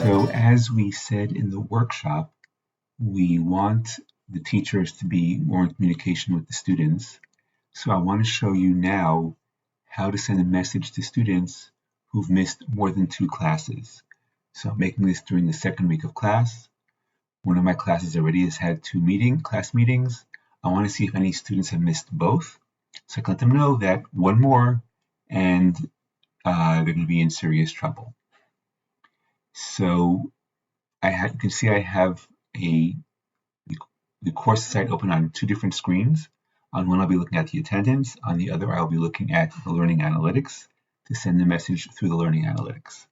So as we said in the workshop, we want the teachers to be more in communication with the students. So I want to show you now how to send a message to students who've missed more than 2 classes. So I'm making this during the second week of class. One of my classes already has had 2 class meetings. I want to see if any students have missed both. So I can let them know that one more and they're going to be in serious trouble. So you can see I have the course site open on 2 different screens. On one I'll be looking at the attendance, on the other I'll be looking at the learning analytics to send the message through the learning analytics.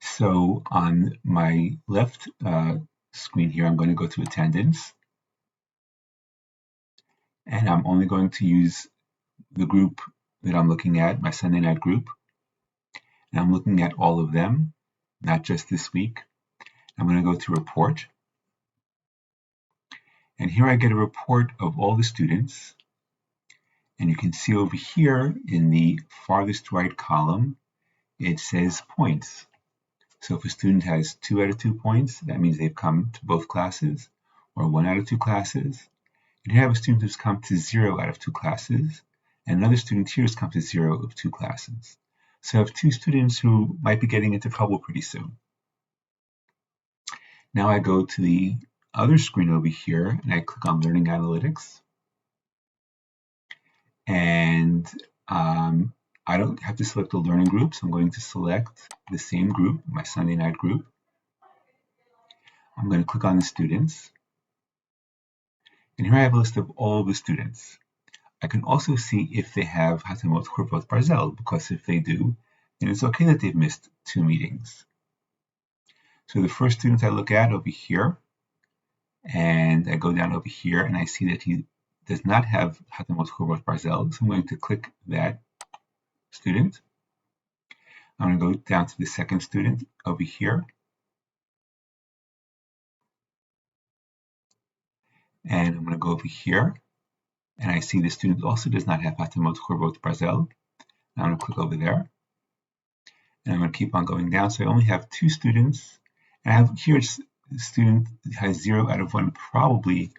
So on my left screen here, I'm going to go to attendance, and I'm only going to use the group that I'm looking at, my Sunday night group, and I'm looking at all of them, not just this week. I'm going to go to report, and here I get a report of all the students, and you can see over here in the farthest right column, it says points. So if a student has 2 out of 2 points, that means they've come to both classes, or 1 out of 2 classes. And here I have a student who's come to 0 out of 2 classes, and another student here has come to 0 of 2 classes. So I have 2 students who might be getting into trouble pretty soon. Now I go to the other screen over here, and I click on Learning Analytics. And I don't have to select a learning group, so I'm going to select the same group, my Sunday night group. I'm going to click on the students. And here I have a list of all the students. I can also see if they have Hatamot Churvot Barzel, because if they do, then it's okay that they've missed 2 meetings. So the first student I look at over here, and I go down over here, and I see that he does not have Hatamot Churvot Barzel, so I'm going to click that student. I'm going to go down to the second student over here. And I'm going to go over here. And I see the student also does not have Hatamot Churvot Barzel. Now I'm going to click over there. And I'm going to keep on going down. So I only have 2 students. And I have here the student has 0 out of 1, probably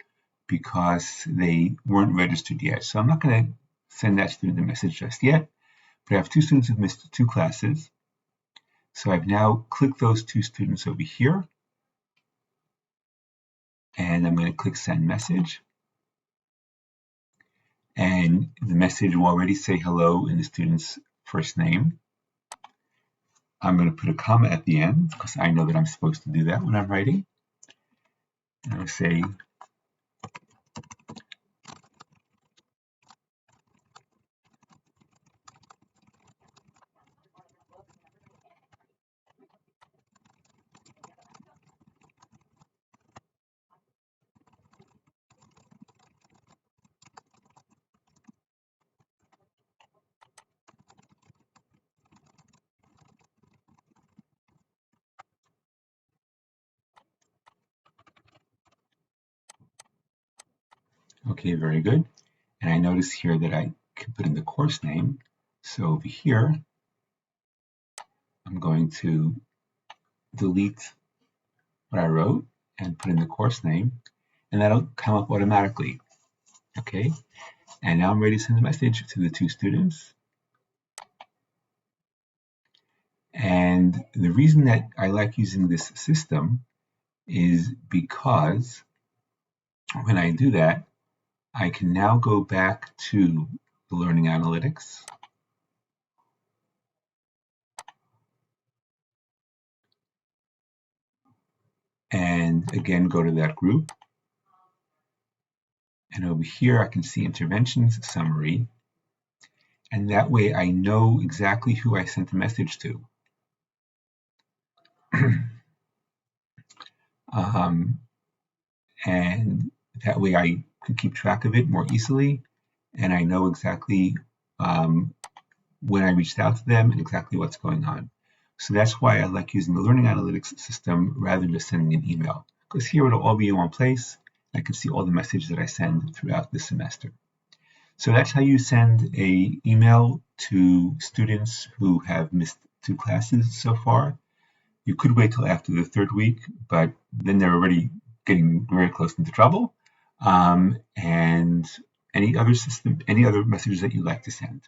because they weren't registered yet. So I'm not going to send that student a message just yet. But I have 2 students who've missed 2 classes. So I've now clicked those 2 students over here. And I'm going to click Send Message. And the message will already say hello in the student's first name. I'm going to put a comma at the end because I know that I'm supposed to do that when I'm writing. And I'll say, okay, very good. And I notice here that I can put in the course name. So over here, I'm going to delete what I wrote and put in the course name, and that'll come up automatically. Okay, and now I'm ready to send the message to the 2 students. And the reason that I like using this system is because when I do that, I can now go back to the Learning Analytics. And again, go to that group. And over here, I can see Interventions Summary. And that way I know exactly who I sent the message to. And that way I can keep track of it more easily. And I know exactly when I reached out to them and exactly what's going on. So that's why I like using the Learning Analytics system rather than just sending an email. Because here it'll all be in one place, I can see all the messages that I send throughout the semester. So that's how you send a email to students who have missed 2 classes so far. You could wait till after the 3rd week, but then they're already getting very close into trouble. And any other messages that you'd like to send.